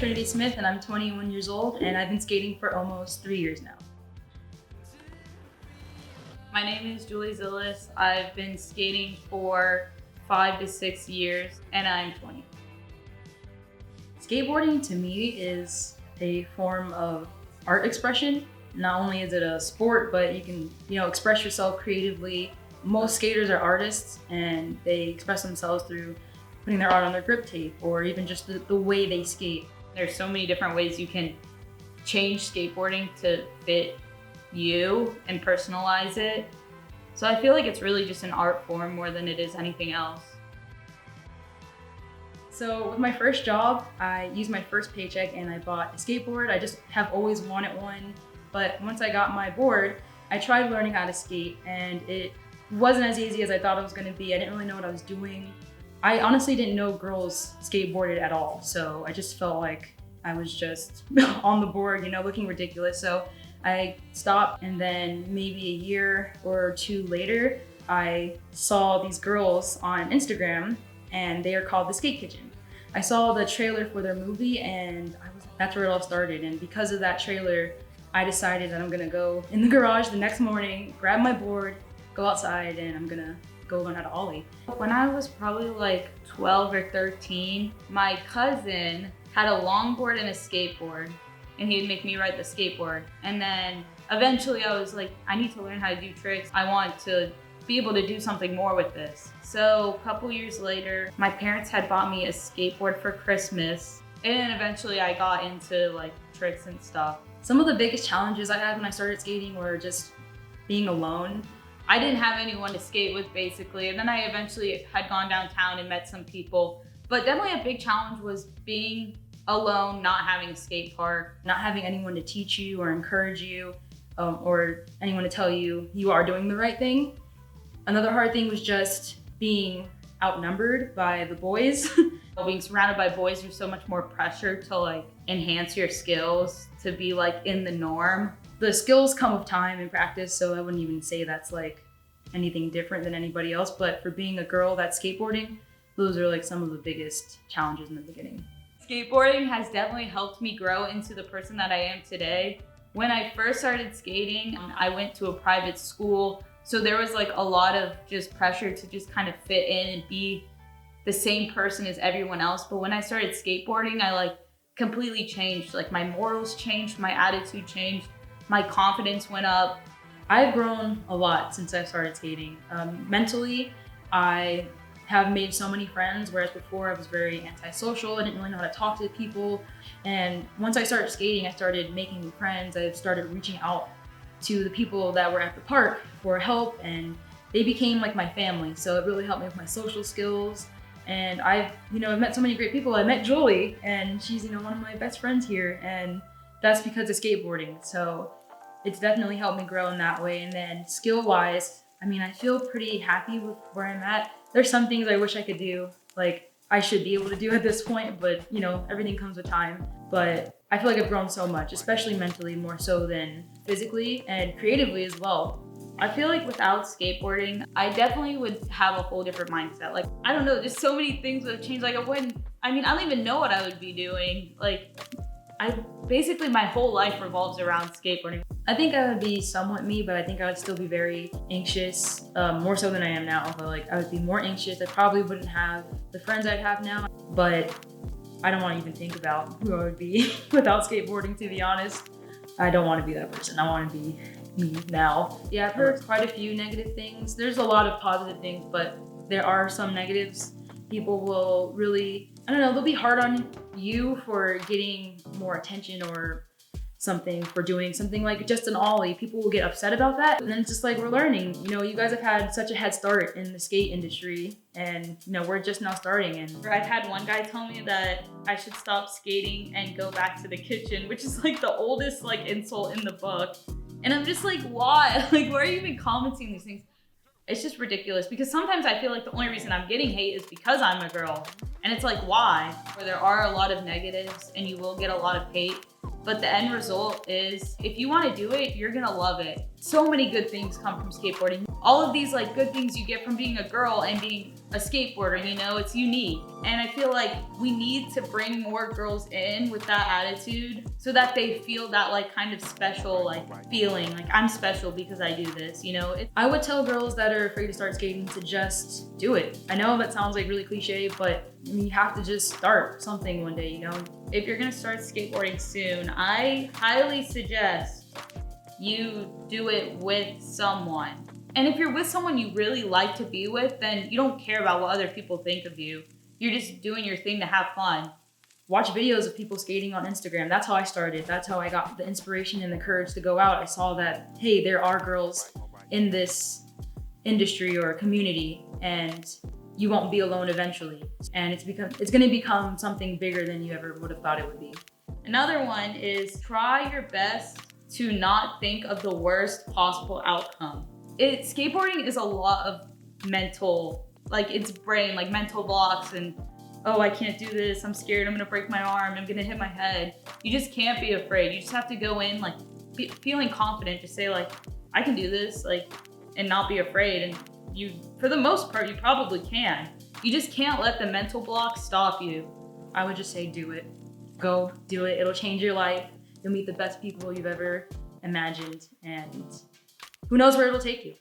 Trinity Smith and I'm 21 years old and I've been skating for almost 3 years now. My name is Julie Zillis. I've been skating for 5 to 6 years and I'm 20. Skateboarding to me is a form of art expression. Not only is it a sport, but you can, express yourself creatively. Most skaters are artists and they express themselves through putting their art on their grip tape or even just the way they skate. There's so many different ways you can change skateboarding to fit you and personalize it. So I feel like it's really just an art form more than it is anything else. So with my first job, I used my first paycheck and I bought a skateboard. I just have always wanted one. But once I got my board, I tried learning how to skate and it wasn't as easy as I thought it was gonna be. I didn't really know what I was doing. I honestly didn't know girls skateboarded at all. So I just felt like I was just on the board, looking ridiculous. So I stopped, and then maybe a year or two later, I saw these girls on Instagram and they are called the Skate Kitchen. I saw the trailer for their movie and that's where it all started. And because of that trailer, I decided that I'm gonna go in the garage the next morning, grab my board, go outside, and I'm gonna go learn how to ollie. When I was probably like 12 or 13, my cousin had a longboard and a skateboard, and he'd make me ride the skateboard. And then eventually I was like, I need to learn how to do tricks. I want to be able to do something more with this. So a couple years later, my parents had bought me a skateboard for Christmas, and then eventually I got into like tricks and stuff. Some of the biggest challenges I had when I started skating were just being alone. I didn't have anyone to skate with basically, and then I eventually had gone downtown and met some people. But definitely a big challenge was being alone, not having a skate park, not having anyone to teach you or encourage you, or anyone to tell you you are doing the right thing. Another hard thing was just being outnumbered by the boys. Being surrounded by boys, there's so much more pressure to like enhance your skills, to be like in the norm. The skills come with time and practice, so I wouldn't even say that's like anything different than anybody else. But for being a girl that's skateboarding, those are like some of the biggest challenges in the beginning. Skateboarding has definitely helped me grow into the person that I am today. When I first started skating, I went to a private school, so there was like a lot of just pressure to just kind of fit in and be the same person as everyone else. But when I started skateboarding, I like completely changed. Like my morals changed, my attitude changed, my confidence went up. I've grown a lot since I started skating. Mentally, I have made so many friends, whereas before I was very antisocial. I didn't really know how to talk to people. And once I started skating, I started making new friends. I started reaching out to the people that were at the park for help, and they became like my family. So it really helped me with my social skills. And I've met so many great people. I met Julie, and she's, one of my best friends here, and that's because of skateboarding. So it's definitely helped me grow in that way. And then skill-wise, I feel pretty happy with where I'm at. There's some things I wish I could do, like I should be able to do at this point, but everything comes with time. But I feel like I've grown so much, especially mentally, more so than physically and creatively as well. I feel like without skateboarding, I definitely would have a whole different mindset. Like, I don't know, there's so many things that have changed. Like I don't even know what I would be doing. Like, basically my whole life revolves around skateboarding. I think I would be somewhat me, but I think I would still be very anxious, more so than I am now. But like, I would be more anxious. I probably wouldn't have the friends I'd have now, but I don't want to even think about who I would be without skateboarding, to be honest. I don't want to be that person. I want to be me now. Yeah, I've heard quite a few negative things. There's a lot of positive things, but there are some negatives. People will really, they'll be hard on you for getting more attention or something, for doing something like just an ollie. People will get upset about that. And then it's just like, we're learning. You guys have had such a head start in the skate industry, and we're just now starting. And I've had one guy tell me that I should stop skating and go back to the kitchen, which is like the oldest like insult in the book. And I'm just like, why? Like, why are you even commenting these things? It's just ridiculous, because sometimes I feel like the only reason I'm getting hate is because I'm a girl. And it's like, why? Where there are a lot of negatives and you will get a lot of hate, But the end result is, if you want to do it, you're gonna love it. So many good things come from skateboarding. All of these like good things you get from being a girl and being a skateboarder, you know, it's unique. And I feel like we need to bring more girls in with that attitude so that they feel that like kind of special like feeling, like I'm special because I do this, you know? I would tell girls that are afraid to start skating to just do it. I know that sounds like really cliche, but you have to just start something one day, you know? If you're gonna start skateboarding soon, I highly suggest you do it with someone. And if you're with someone you really like to be with, then you don't care about what other people think of you. You're just doing your thing to have fun. Watch videos of people skating on Instagram. That's how I started. That's how I got the inspiration and the courage to go out. I saw that, hey, there are girls in this industry or community, and you won't be alone eventually. And it's gonna become something bigger than you ever would have thought it would be. Another one is try your best to not think of the worst possible outcome. Skateboarding is a lot of mental, like it's brain, like mental blocks and, oh, I can't do this, I'm scared, I'm gonna break my arm, I'm gonna hit my head. You just can't be afraid. You just have to go in like feeling confident to say like, I can do this, like, and not be afraid. And you, for the most part, you probably can. You just can't let the mental blocks stop you. I would just say do it. Go do it. It'll change your life. You'll meet the best people you've ever imagined, and who knows where it'll take you.